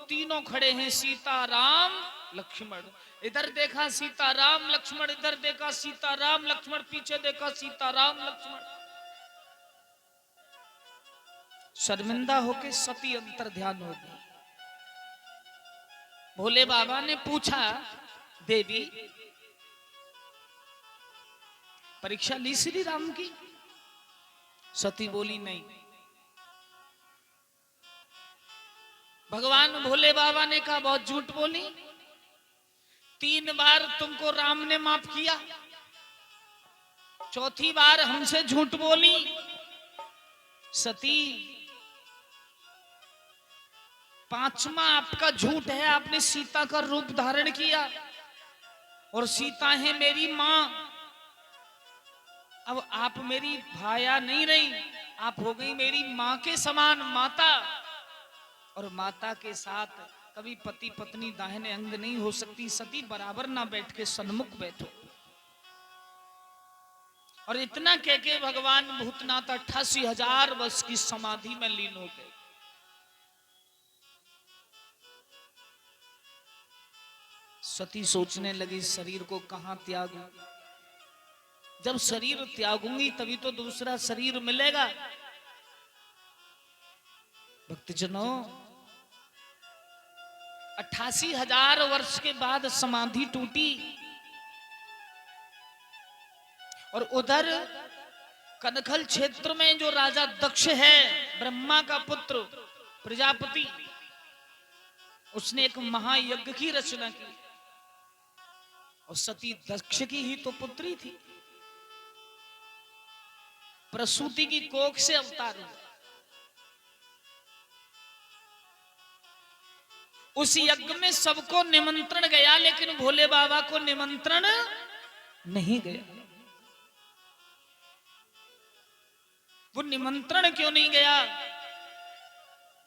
तीनों खड़े हैं, सीता राम लक्ष्मण। इधर देखा सीता राम लक्ष्मण, इधर देखा सीता राम लक्ष्मण, पीछे देखा सीता राम लक्ष्मण। शर्मिंदा होके सती अंतर ध्यान हो गई। भोले बाबा ने पूछा, देवी परीक्षा ली श्री राम की? सती बोली नहीं। भगवान भोले बाबा ने कहा, बहुत झूठ बोली, 3 बार तुमको राम ने माफ किया, चौथी बार हमसे झूठ बोली। सती, 5वां आपका झूठ है, आपने सीता का रूप धारण किया और सीता है मेरी मां। अब आप मेरी भाया नहीं रही, आप हो गई मेरी मां के समान माता, और माता के साथ कभी पति पत्नी दाहिने अंग नहीं हो सकती। सती बराबर ना बैठ के सन्मुख बैठो। और इतना कह के भगवान भूतनाथ 88,000 वर्ष की समाधि में लीन हो गए। सती सोचने लगी, शरीर को कहां त्यागूं? जब शरीर त्यागूंगी तभी तो दूसरा शरीर मिलेगा। भक्तजनों, 88,000 वर्ष के बाद समाधि टूटी और उधर कनखल क्षेत्र में जो राजा दक्ष है, ब्रह्मा का पुत्र प्रजापति, उसने एक महायज्ञ की रचना की और सती दक्ष की ही तो पुत्री थी। प्रसूति की कोख से अवतार हुआ। उस यज्ञ में सबको निमंत्रण गया, लेकिन भोले बाबा को निमंत्रण नहीं गया। वो निमंत्रण क्यों नहीं गया?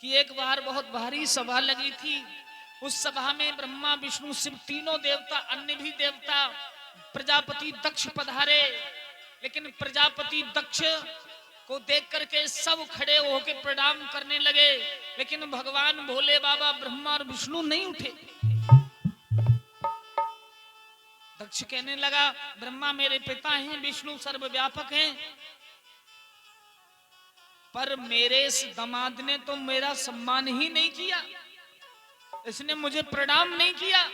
कि एक बार बहुत भारी सभा लगी थी, उस सभा में ब्रह्मा विष्णु शिव तीनों देवता, अन्य भी देवता, प्रजापति दक्ष पधारे। लेकिन प्रजापति दक्ष को देख करके सब खड़े होकर प्रणाम करने लगे, लेकिन भगवान भोले बाबा ब्रह्मा और विष्णु नहीं उठे। दक्ष कहने लगा, ब्रह्मा मेरे पिता हैं, विष्णु सर्वव्यापक हैं, पर मेरे इस दामाद ने तो मेरा सम्मान ही नहीं किया, इसने मुझे प्रणाम नहीं किया।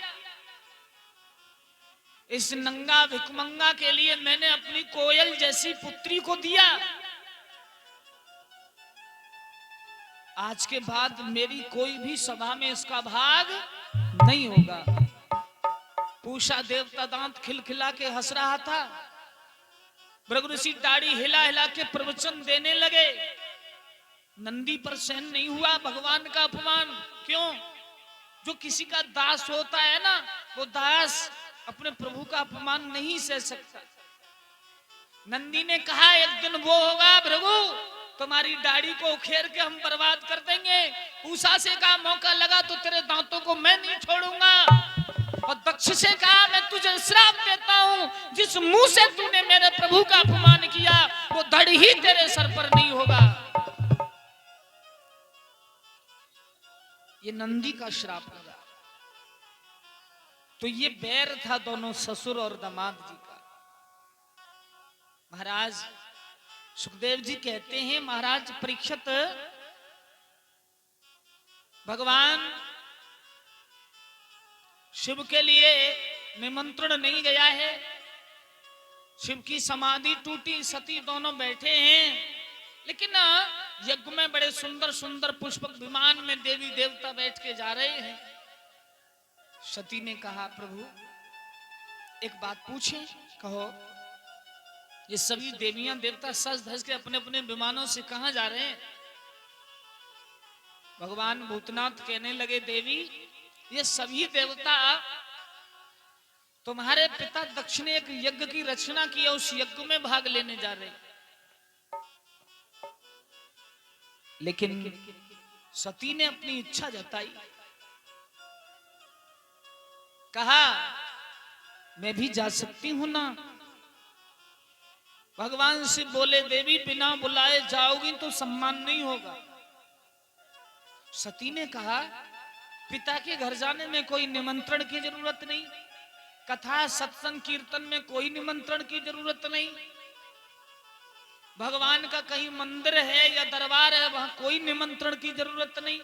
इस नंगा भिखमंगा के लिए मैंने अपनी कोयल जैसी पुत्री को दिया, आज के बाद मेरी कोई भी सभा में इसका भाग नहीं होगा। पूषा देवता दांत खिलखिला के हंस रहा था। भृगु ऋषि दाढ़ी हिला हिला के प्रवचन देने लगे। नंदी पर सहन नहीं हुआ भगवान का अपमान। क्यों? जो किसी का दास होता है ना, वो दास अपने प्रभु का अपमान नहीं सह सकता। नंदी ने कहा, एक दिन वो होगा भृगु, तुम्हारी दाढ़ी को उखेड़ के हम बर्बाद कर देंगे। पूषा से कहा, मौका लगा तो तेरे दांतों को मैं नहीं छोड़ूंगा। और दक्ष से कहा, मैं तुझे श्राप देता हूं, जिस मुंह से तूने मेरे प्रभु का अपमान किया वो धड़ ही तेरे सर पर नहीं होगा। ये नंदी का श्राप होगा। तो ये बैर था दोनों ससुर और दामाद जी का। महाराज सुखदेव जी कहते हैं, महाराज परीक्षित, भगवान शिव के लिए निमंत्रण नहीं गया है। शिव की समाधि टूटी, सती दोनों बैठे हैं, लेकिन यज्ञ में बड़े सुंदर सुंदर पुष्पक विमान में देवी देवता बैठ के जा रहे हैं। सती ने कहा, प्रभु एक बात पूछे, कहो। ये सभी देवियां देवता सज धज के अपने अपने विमानों से कहां जा रहे हैं? भगवान भूतनाथ कहने लगे, देवी ये सभी देवता तुम्हारे पिता दक्ष ने एक यज्ञ की रचना की है, उस यज्ञ में भाग लेने जा रहे हैं। लेकिन सती ने अपनी इच्छा जताई, कहा मैं भी जा सकती हूं ना। भगवान से बोले, देवी बिना बुलाए जाओगी तो सम्मान नहीं होगा। सती ने कहा, पिता के घर जाने में कोई निमंत्रण की जरूरत नहीं, कथा सत्संग कीर्तन में कोई निमंत्रण की जरूरत नहीं, भगवान का कहीं मंदिर है या दरबार है वहां कोई निमंत्रण की जरूरत नहीं।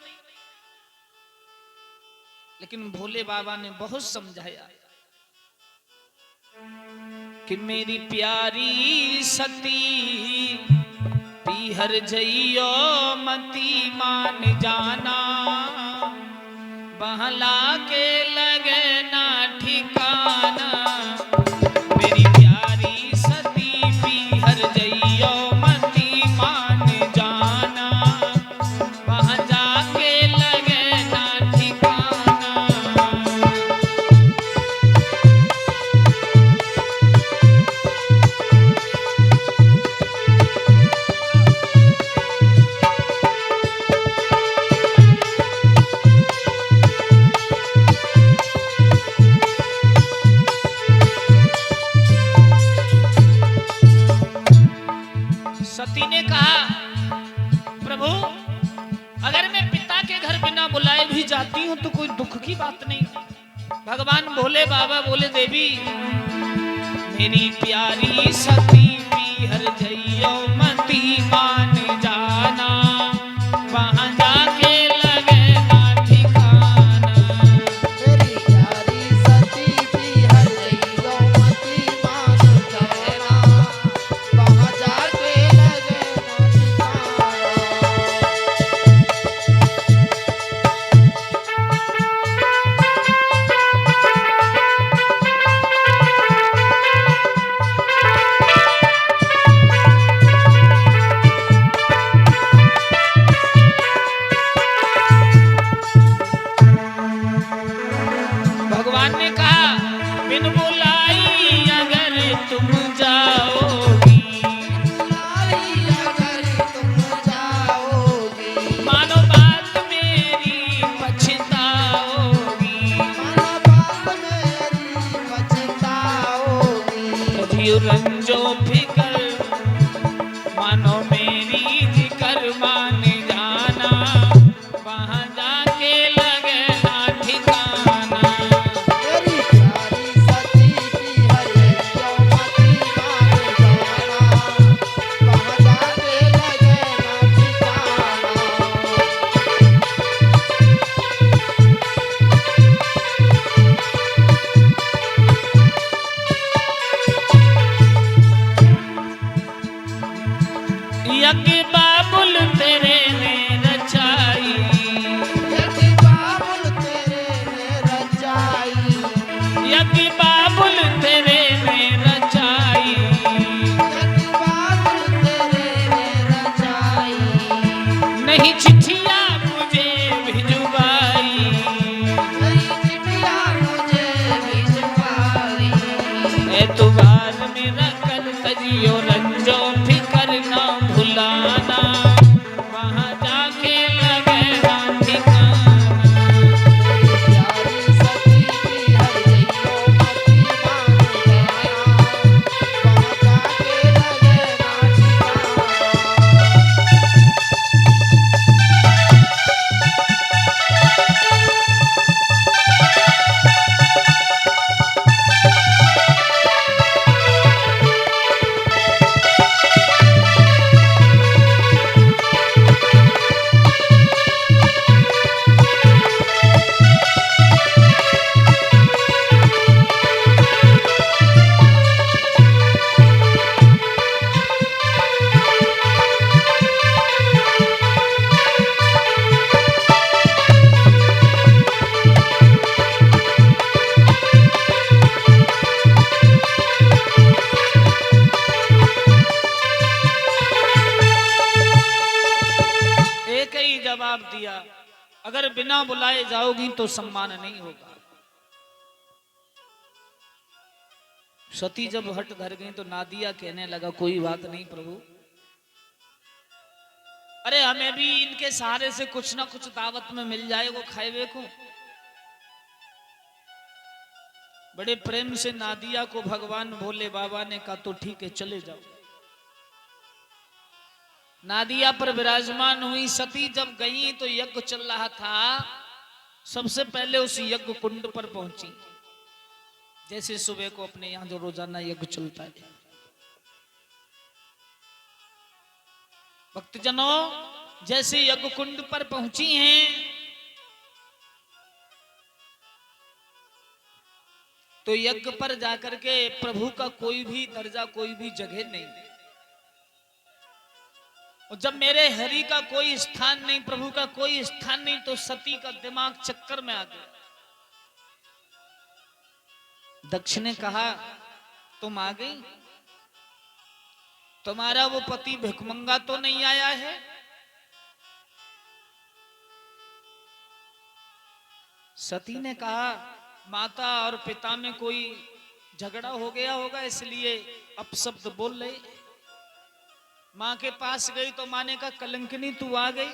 लेकिन भोले बाबा ने बहुत समझाया कि मेरी प्यारी सती पीहर जइयो मती मान जाना, बहला के लगे ना ठिकाना। मेरी प्यारी सती पीहर जइयो मती मान जाना, वहां जाके लगे ना ठिकाना। सती ने कहा प्रभु अगर मैं पिता के घर बिना बुलाए भी जाती हूं तो कोई दुख की बात नहीं। भगवान भोले बाबा बोले देवी मेरी प्यारी सती पीहर जइयो मती मान जाना, वहां जाके लगे ना ठिकाना। मेरी प्यारी सती पीहर जइयो मती मान जाना, वहां जाके लगे ना ठिकाना। भगवान ने कहा बिन बुलाई अगर तुम जाओगी, बुलाई अगर तुम जाओगी, मानो बात मेरी पछताओगी। मानो बात मेरी पछताओगी। कभी रंजो फिकर मानो मेरी जिकर मान जाना, वहां जाके लगे ना ठिकाना। मेरी प्यारी सती पीहर जइयो मती मान जाना, वहां जाके लगे ना ठिकाना। यज्ञ बाबुल तेरे ने रचाई, यज्ञ बाबुल तेरे ने रचाई, यज्ञ बाबुल तेरे ने रचाई। यज्ञ बाबुल तेरे ने रचाई। नहीं चिट्ठिया मुझे भिजवाई, नई चिट्ठिया मुझे भिजवाई। एतबार मेरा कर तजियो रंजो फिकर ना भुलाना, वहां जाके लगे ना ठिकाना। मेरी प्यारी सती पीहर जइयो मती मान जाना, वहां जाके लगे ना ठिकाना। एक ही जवाब दिया अगर बिना बुलाए जाओगी तो सम्मान नहीं होगा। सती जब हट घर गई तो नादिया कहने लगा कोई बात नहीं प्रभु, अरे हमें भी इनके सहारे से कुछ ना कुछ दावत में मिल जाए वो खाए को। बड़े प्रेम से नादिया को भगवान भोले बाबा ने कहा तो ठीक है चले जाओ। नादिया पर विराजमान हुई। सती जब गई तो यज्ञ चल रहा था सबसे पहले उस यज्ञ कुंड पर पहुंची। जैसे सुबह को अपने यहां जो रोजाना यज्ञ चलता है, भक्तजनों जैसे यज्ञ कुंड पर पहुंची हैं तो यज्ञ पर जाकर के प्रभु का कोई भी दर्जा, कोई भी जगह नहीं। और जब मेरे हरि का कोई स्थान नहीं, प्रभु का कोई स्थान नहीं, तो सती का दिमाग चक्कर में आ गया। दक्ष ने कहा तुम आ गई, तुम्हारा वो पति भिखमंगा तो नहीं आया है? सती ने कहा माता और पिता में कोई झगड़ा हो गया होगा, इसलिए अपशब्द बोल रहे। मां के पास गई तो मां ने कहा कलंकिनी तू आ गई,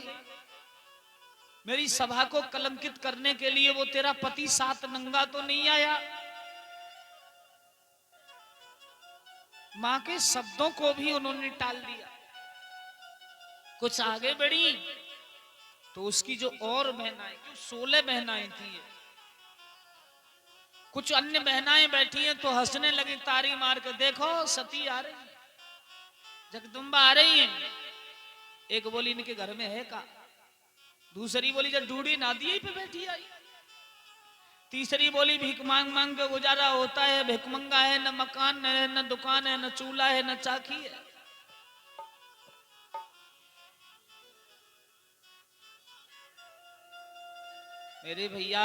मेरी सभा को कलंकित करने के लिए वो तेरा पति सात नंगा तो नहीं आया? मां के शब्दों को भी उन्होंने टाल दिया। कुछ आगे बढ़ी तो उसकी जो और बहनाएं, जो 16 बहनाएं थी, कुछ अन्य बहनाएं बैठी हैं तो हंसने लगी तारी मार के, देखो सती आ रही, जगदम्बा आ रही है। एक बोली इनके घर में है का, दूसरी बोली जब ढूंढी नादिये पे बैठी आई, तीसरी बोली भीख मांग मांग के गुजारा होता है, भिखमंगा है, न मकान है, न दुकान है, न चूल्हा है, न चाकी है। मेरे भैया